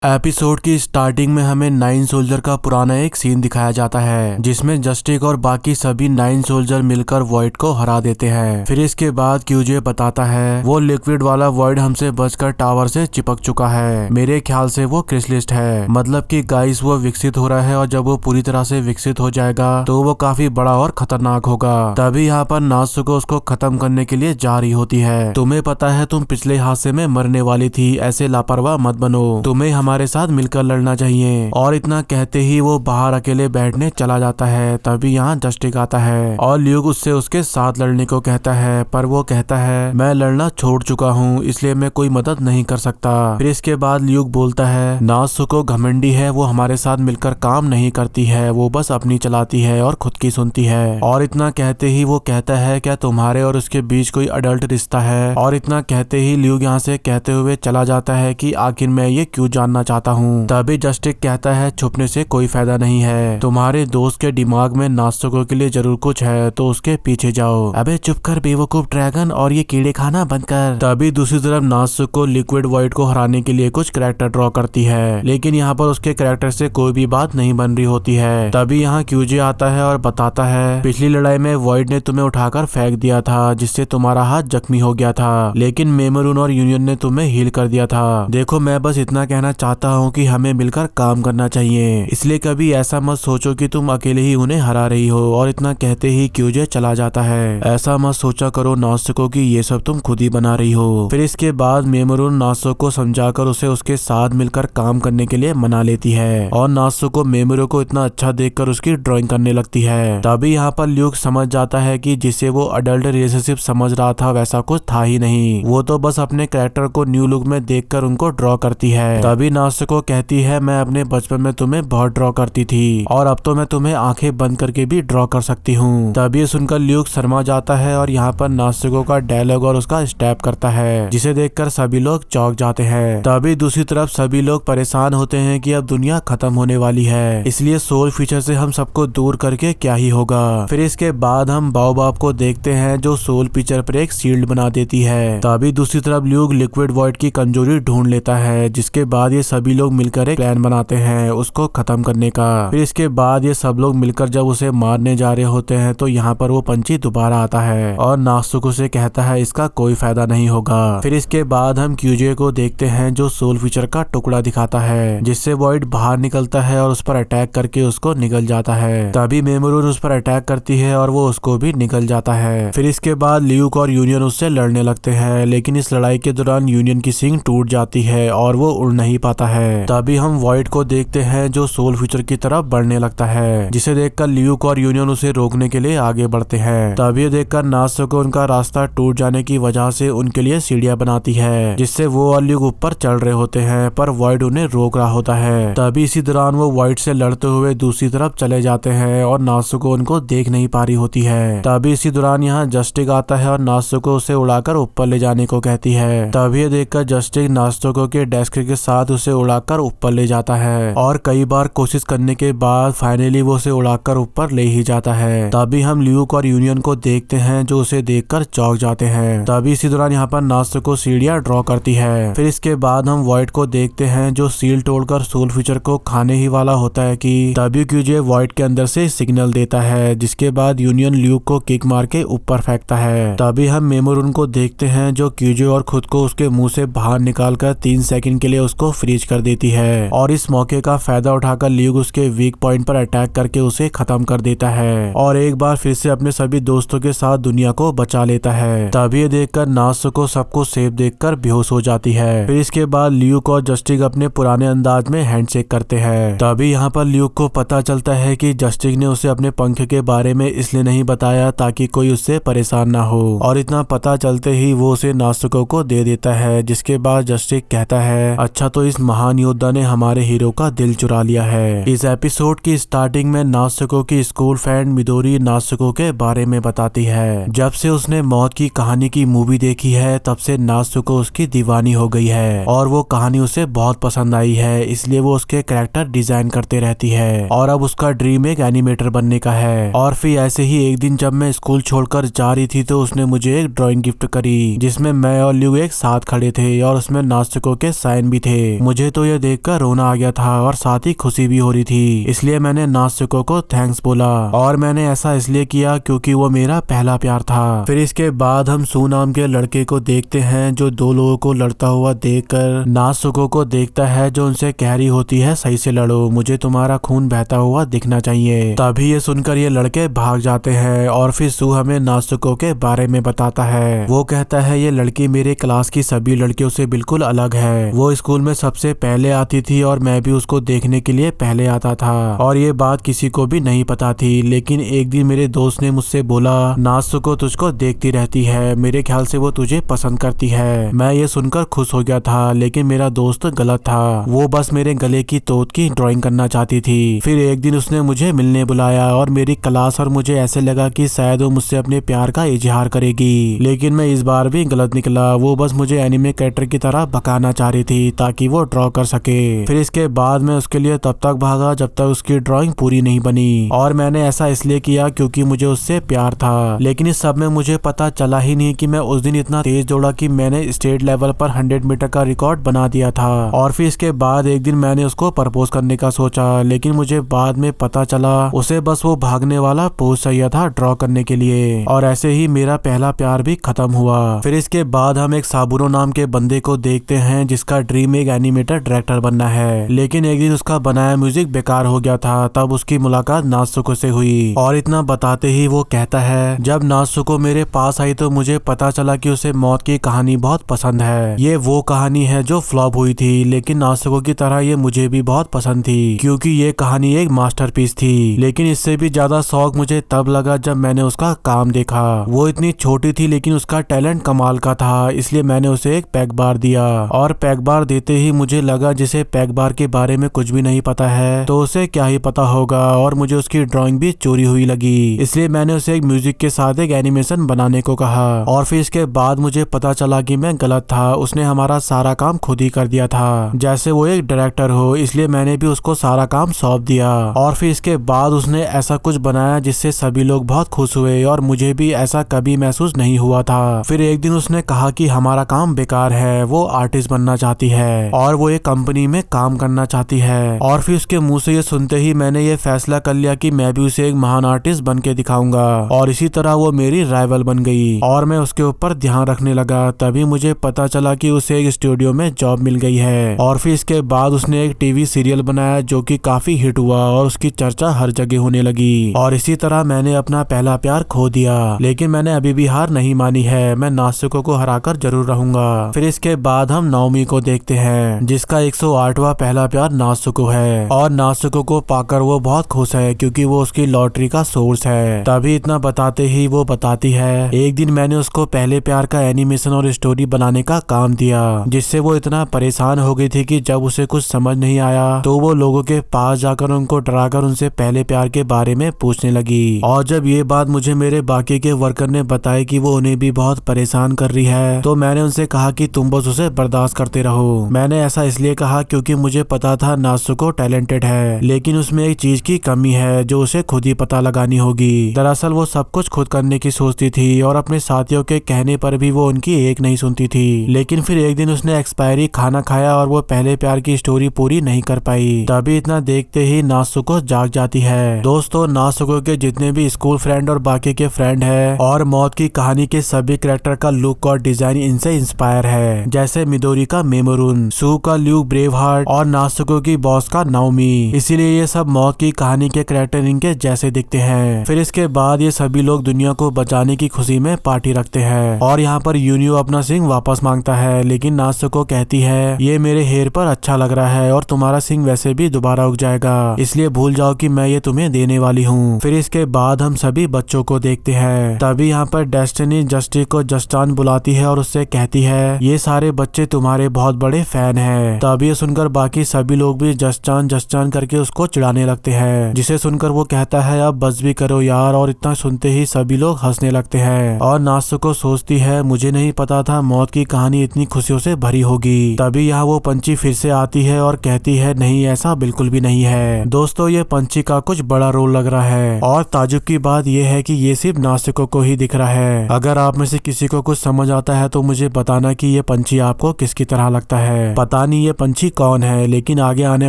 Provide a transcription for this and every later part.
Episode की starting में हमें 9 सोल्जर का पुराना एक सीन दिखाया जाता है जिसमें जस्टिक और बाकी सभी 9 सोल्जर मिलकर वॉइड को हरा देते हैं। फिर इसके बाद क्यूजे बताता है वो लिक्विड वाला वॉइड हमसे बचकर टावर से चिपक चुका है। मेरे ख्याल से वो क्रिस्लिस्ट है, मतलब कि गाइस वो विकसित हो रहा है और जब वो पूरी तरह से विकसित हो जाएगा तो वो काफी बड़ा और खतरनाक होगा। तभी यहाँ पर नाज़ुको उसको खत्म करने के लिए जा रही होती है। तुम्हें पता है तुम पिछले हादसे में मरने वाली थी, ऐसे लापरवाह मत बनो, तुम्हें हमारे साथ मिलकर लड़ना चाहिए। और इतना कहते ही वो बाहर अकेले बैठने चला जाता है। तभी यहाँ जस्टिक आता है और ल्यूक उससे उसके साथ लड़ने को कहता है, पर वो कहता है मैं लड़ना छोड़ चुका हूँ इसलिए मैं कोई मदद नहीं कर सकता। फिर इसके बाद ल्यूक बोलता है नाज़ुको घमंडी है, वो हमारे साथ मिलकर काम नहीं करती है, वो बस अपनी चलाती है और खुद की सुनती है। और इतना कहते ही वो कहता है क्या तुम्हारे और उसके बीच कोई अडल्ट रिश्ता है। और इतना कहते ही ल्यूक यहाँ से कहते हुए चला जाता है कि आखिर मैं ये क्यों जानना चाहता हूँ। तभी जस्टिक कहता है छुपने से कोई फायदा नहीं है, तुम्हारे दोस्त के दिमाग में नाज़ुको के लिए जरूर कुछ है तो उसके पीछे जाओ। अबे चुप कर बेवकूफ ड्रैगन, और ये कीड़े खाना बंद कर। तभी दूसरी तरफ नाज़ुको लिक्विड वॉइड को हराने के लिए कुछ कैरेक्टर ड्रॉ करती है, लेकिन यहाँ पर उसके कैरेक्टर से कोई भी बात नहीं बन रही होती है। तभी यहाँ क्यूजे आता है और बताता है पिछली लड़ाई में वॉइड ने तुम्हें उठाकर फेंक दिया था जिससे तुम्हारा हाथ जख्मी हो गया था, लेकिन मेमरून और यूनियन ने तुम्हें हील कर दिया था। देखो मैं बस इतना कहना चाहता हूँ कि हमें मिलकर काम करना चाहिए, इसलिए कभी ऐसा मत सोचो कि तुम अकेले ही उन्हें हरा रही हो। और इतना कहते ही क्यूजे चला जाता है, ऐसा मत सोचा करो नाज़ुको कि ये सब तुम खुद ही बना रही हो। फिर इसके बाद मेमरून नाज़ुको को समझाकर उसे उसके साथ मिलकर काम करने के लिए मना लेती है और नाज़ुको मेमोरू को इतना अच्छा देखकर उसकी ड्राइंग करने लगती है। तभी यहाँ पर ल्यूक समझ जाता है कि जिसे वो अडल्ट रिलेशनशिप समझ रहा था वैसा कुछ था ही नहीं, वो तो बस अपने कैरेक्टर को न्यू लुक में देखकर उनको ड्रॉ करती है। तभी नाज़ुको कहती है मैं अपने बचपन में तुम्हें बहुत ड्रॉ करती थी और अब तो मैं तुम्हें आंखें बंद करके भी ड्रॉ कर सकती हूँ। तभी सुनकर ल्यूक शर्मा जाता है और यहाँ पर नाज़ुको का डायलॉग और उसका स्टेप करता है जिसे देखकर सभी लोग चौंक जाते हैं। तभी दूसरी तरफ सभी लोग परेशान होते हैं कि अब दुनिया खत्म होने वाली है, इसलिए सोल फीचर से हम सबको दूर करके क्या ही होगा। फिर इसके बाद हम बाओबाब को देखते हैं जो सोल फीचर पर एक शील्ड बना देती है। तभी दूसरी तरफ ल्यूक लिक्विड वॉइड की कमजोरी ढूंढ लेता है, जिसके बाद ये सभी लोग मिलकर एक प्लान बनाते हैं उसको खत्म करने का। फिर इसके बाद ये सब लोग मिलकर जब उसे मारने जा रहे होते हैं तो यहाँ पर वो पंछी दोबारा आता है और नाज़ुको से कहता है इसका कोई फायदा नहीं होगा। फिर इसके बाद हम क्यूजे को देखते हैं जो सोल फीचर का टुकड़ा दिखाता है जिससे वॉइड बाहर निकलता है और उस पर अटैक करके उसको निगल जाता है। तभी मेमोरून उस पर अटैक करती है और वो उसको भी निगल जाता है। फिर इसके बाद ल्यूक और यूनियन उससे लड़ने लगते हैं, लेकिन इस लड़ाई के दौरान यूनियन की सींग टूट जाती है और वो उड़ नहीं पाता है। तभी हम वॉइड को देखते हैं जो सोल फीचर की तरफ बढ़ने लगता है, जिसे देखकर ल्यूक और यूनियन उसे रोकने के लिए आगे बढ़ते हैं। तभी देखकर नाज़ुको उनका रास्ता टूट जाने की वजह से उनके लिए सीढ़ियां बनाती है जिससे वो और ल्यूक ऊपर चढ़ रहे होते हैं, पर वॉइड उन्हें रोक रहा होता है। तभी इसी दौरान वो वॉइड से लड़ते हुए दूसरी तरफ चले जाते हैं और नाज़ुको उनको देख नहीं पा रही होती है। तभी इसी दौरान यहाँ जस्टिक आता है और नाज़ुको उसे उड़ाकर ऊपर ले जाने को कहती है। तभी ये देखकर जस्टिक नाज़ुको के डेस्क के साथ उसे उड़ाकर ऊपर ले जाता है और कई बार कोशिश करने के बाद फाइनली वो उसे उड़ाकर ऊपर ले ही जाता है। तभी हम ल्यूक और यूनियन को देखते हैं जो उसे देखकर चौंक जाते हैं। तभी इसी दौरान यहाँ पर नाज़ुको सीढ़ियां ड्रॉ करती है। फिर इसके बाद हम वॉइड को देखते हैं जो सील तोड़कर सोल फीचर को खाने ही वाला होता है कि तभी क्यूजे वॉइड के अंदर से सिग्नल देता है, जिसके बाद यूनियन ल्यूक को किक मार के ऊपर फेंकता है। तभी हम मेमोरून को देखते हैं जो क्यूजे और खुद को उसके मुंह से बाहर निकालकर 3 सेकंड के लिए उसको फ्रीज कर देती है और इस मौके का फायदा उठाकर ल्यूक उसके वीक पॉइंट पर अटैक करके उसे खत्म कर देता है और एक बार फिर से अपने सभी दोस्तों के साथ दुनिया को बचा लेता है। तभी ये देखकर नाज़ुको सबको सेफ देखकर बेहोश हो जाती है। फिर इसके बाद ल्यूक और जस्टिक अपने पुराने अंदाज में हैंडशेक करते हैं। तभी यहाँ पर ल्यूक को पता चलता है कि जस्टिक ने उसे अपने पंख के बारे में इसलिए नहीं बताया ताकि कोई उससे परेशान ना हो, और इतना पता चलते ही वो उसे नाज़ुको को दे देता है। जिसके बाद जस्टिक कहता है अच्छा तो इस महान योद्धा ने हमारे हीरो का दिल चुरा लिया है। इस एपिसोड की स्टार्टिंग में नाज़ुको की स्कूल फ्रेंड मिडोरी नाज़ुको के बारे में बताती है। जब से उसने मौत की कहानी की मूवी देखी है तब से नाज़ुको उसकी दीवानी हो गई है और वो कहानी उसे बहुत पसंद आई है, इसलिए वो उसके कैरेक्टर डिजाइन करते रहती है और अब उसका ड्रीम एक एनिमेटर बनने का है। और फिर ऐसे ही एक दिन जब मैं स्कूल छोड़कर जा रही थी तो उसने मुझे एक ड्राइंग गिफ्ट करी जिसमें मैं और ल्यूक एक साथ खड़े थे और उसमें नाज़ुको के साइन भी थे। मुझे तो ये देखकर रोना आ गया था और साथ ही खुशी भी हो रही थी, इसलिए मैंने नात्सुको को थैंक्स बोला। और मैंने ऐसा इसलिए किया क्योंकि वो मेरा पहला प्यार था। फिर इसके बाद हम सू नाम के लड़के को देखते हैं जो दो लोगों को लड़ता हुआ देखकर नात्सुको को देखता है, जो उनसे कह रही होती है सही से लड़ो, मुझे तुम्हारा खून बहता हुआ दिखना चाहिए। तभी ये सुनकर ये लड़के भाग जाते हैं और फिर सू हमें नात्सुको के बारे में बताता है। वो कहता है ये लड़की मेरे क्लास की सभी लड़कियों से बिल्कुल अलग है। वो स्कूल में सबसे पहले आती थी और मैं भी उसको देखने के लिए पहले आता था और ये बात किसी को भी नहीं पता थी। लेकिन एक दिन मेरे दोस्त ने मुझसे बोला नात्सुको तुझको देखती रहती है, मेरे ख्याल से वो तुझे पसंद करती है। मैं ये सुनकर खुश हो गया था, लेकिन मेरा दोस्त गलत था, वो बस मेरे गले की तोत की ड्राइंग करना चाहती थी। फिर एक दिन उसने मुझे मिलने बुलाया और मेरी क्लास, और मुझे ऐसे लगा कि शायद वो मुझसे अपने प्यार का इजहार करेगी, लेकिन मैं इस बार भी गलत निकला। वो बस मुझे एनिमे कैरेक्टर की तरह भगाना चाह रही थी ताकि वो ड्रॉ कर सके। फिर इसके बाद मैं उसके लिए तब तक भागा जब तक उसकी ड्राइंग पूरी नहीं बनी, और मैंने ऐसा इसलिए किया क्योंकि मुझे उससे प्यार था। लेकिन इस सब में मुझे पता चला ही नहीं कि मैं उस दिन इतना तेज दौड़ा कि मैंने स्टेट लेवल पर 100 मीटर का रिकॉर्ड बना दिया था। और फिर इसके बाद एक दिन मैंने उसको प्रपोज करने का सोचा, लेकिन मुझे बाद में पता चला उसे बस वो भागने वाला पोज चाहिए था ड्रॉ करने के लिए। और ऐसे ही मेरा पहला प्यार भी खत्म हुआ। फिर इसके बाद हम एक साबुरो नाम के बंदे को देखते हैं जिसका ड्रीम एक एनिमेटर डायरेक्टर बनना है, लेकिन एक दिन उसका बनाया म्यूजिक बेकार हो गया था। तब उसकी मुलाकात नात्सुको से हुई और इतना बताते ही वो कहता है जब नात्सुको मेरे पास आई तो मुझे पता चला कि उसे मौत की कहानी बहुत पसंद है। ये वो कहानी है जो फ्लॉप हुई थी, लेकिन नात्सुको की तरह ये मुझे भी बहुत पसंद थी क्योंकि ये कहानी एक मास्टरपीस थी। लेकिन इससे भी ज्यादा शौक मुझे तब लगा जब मैंने उसका काम देखा। वो इतनी छोटी थी लेकिन उसका टैलेंट कमाल का था, इसलिए मैंने उसे एक पैक बार दिया। और पैक बार देते ही मुझे लगा जिसे पैक बार के बारे में कुछ भी नहीं पता है तो उसे क्या ही पता होगा, और मुझे उसकी ड्राइंग भी चोरी हुई लगी, इसलिए मैंने उसे एक म्यूजिक के साथ एक एनिमेशन बनाने को कहा। और फिर इसके बाद मुझे पता चला कि मैं गलत था, उसने हमारा सारा काम खुद ही कर दिया था जैसे वो एक डायरेक्टर हो, इसलिए मैंने भी उसको सारा काम सौंप दिया। और फिर इसके बाद उसने ऐसा कुछ बनाया जिससे सभी लोग बहुत खुश हुए और मुझे भी ऐसा कभी महसूस नहीं हुआ था। फिर एक दिन उसने कहा कि हमारा काम बेकार है, वो आर्टिस्ट बनना चाहती है और वो एक कंपनी में काम करना चाहती है। और फिर उसके मुंह से ये सुनते ही मैंने ये फैसला कर लिया कि मैं भी उसे एक महान आर्टिस्ट बन के दिखाऊंगा, और इसी तरह वो मेरी राइवल बन गई और मैं उसके ऊपर ध्यान रखने लगा। तभी मुझे पता चला कि उसे एक स्टूडियो में जॉब मिल गई है। और फिर इसके बाद उसने एक टीवी सीरियल बनाया जो कि काफी हिट हुआ और उसकी चर्चा हर जगह होने लगी। और इसी तरह मैंने अपना पहला प्यार खो दिया, लेकिन मैंने अभी भी हार नहीं मानी है, मैं नात्सुको को हराकर जरूर रहूंगा। फिर इसके बाद हम नाओमी को देखते हैं जिसका 108वां पहला प्यार नात्सुको है, और नात्सुको को पाकर वो बहुत खुश है क्योंकि वो उसकी लॉटरी का सोर्स है। तभी इतना बताते ही वो बताती है एक दिन मैंने उसको पहले प्यार का एनिमेशन और स्टोरी बनाने का काम दिया, जिससे वो इतना परेशान हो गई थी कि जब उसे कुछ समझ नहीं आया तो वो लोगों के पास जाकर उनको डराकर उनसे पहले प्यार के बारे में पूछने लगी। और जब ये बात मुझे मेरे बाकी के वर्कर ने बताई कि वो उन्हें भी बहुत परेशान कर रही है, तो मैंने उनसे कहा कि तुम बस उसे बर्दाश्त करते रहो। मैंने ऐसा इसलिए कहा क्योंकि मुझे पता था नात्सुको टैलेंटेड है, लेकिन उसमें एक चीज की कमी है जो उसे खुद ही पता लगानी होगी। दरअसल वो सब कुछ खुद करने की सोचती थी और अपने साथियों के कहने पर भी वो उनकी एक नहीं सुनती थी। लेकिन फिर एक दिन उसने एक्सपायरी खाना खाया और वो पहले प्यार की स्टोरी पूरी नहीं कर पाई। तभी इतना देखते ही नात्सुको जाग जाती है। दोस्तों, नात्सुको के जितने भी स्कूल फ्रेंड और बाकी के फ्रेंड है और मौत की कहानी के सभी कैरेक्टर का लुक और डिजाइन इनसे इंस्पायर है, जैसे मिदोरी का मेमोरुन, सू का ल्यूक ब्रेव हार्ट और नात्सुको की बॉस का नाओमी। इसीलिए ये सब मौत की कहानी के कैरेक्टर इनके जैसे दिखते हैं। फिर इसके बाद ये सभी लोग दुनिया को बचाने की खुशी में पार्टी रखते हैं और यहाँ पर यूनियो अपना सिंह वापस मांगता है, लेकिन नात्सुको कहती है ये मेरे हेयर पर अच्छा लग रहा है और तुम्हारा सिंह वैसे भी दोबारा उग जाएगा, इसलिए भूल जाओ कि मैं ये तुम्हें देने वाली हूँ। फिर इसके बाद हम सभी बच्चों को देखते हैं। तभी यहाँ पर डेस्टिनी जस्टिस को जस्टान बुलाती है और उससे कहती है ये सारे बच्चे तुम्हारे बहुत बड़े फैन हैं। तभी ये सुनकर बाकी सभी लोग भी जस्टान जस्टान करके उसको चिढ़ाने लगते हैं, जिसे सुनकर वो कहता है अब बस भी करो यार, और इतना सुनते ही सभी लोग हंसने लगते हैं। और नात्सुको सोचती है मुझे नहीं पता था मौत की कहानी इतनी खुशियों से भरी होगी। तभी यहाँ वो पंछी फिर से आती है और कहती है नहीं, ऐसा बिल्कुल भी नहीं है। दोस्तों, ये पंछी का कुछ बड़ा रोल लग रहा है और ताजुब की बात यह है कि ये सिर्फ नात्सुको को ही दिख रहा है। अगर आप में से किसी को कुछ समझ आता है तो मुझे बताना कि ये पंछी आपको किसकी तरह लगता है। पता पता नहीं ये पंछी कौन है, लेकिन आगे आने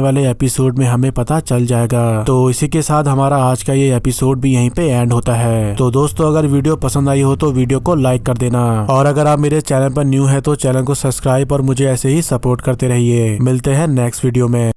वाले एपिसोड में हमें पता चल जाएगा। तो इसी के साथ हमारा आज का ये एपिसोड भी यहीं पे एंड होता है। तो दोस्तों अगर वीडियो पसंद आई हो तो वीडियो को लाइक कर देना, और अगर आप मेरे चैनल पर न्यू है तो चैनल को सब्सक्राइब और मुझे ऐसे ही सपोर्ट करते रहिए। मिलते हैं नेक्स्ट वीडियो में।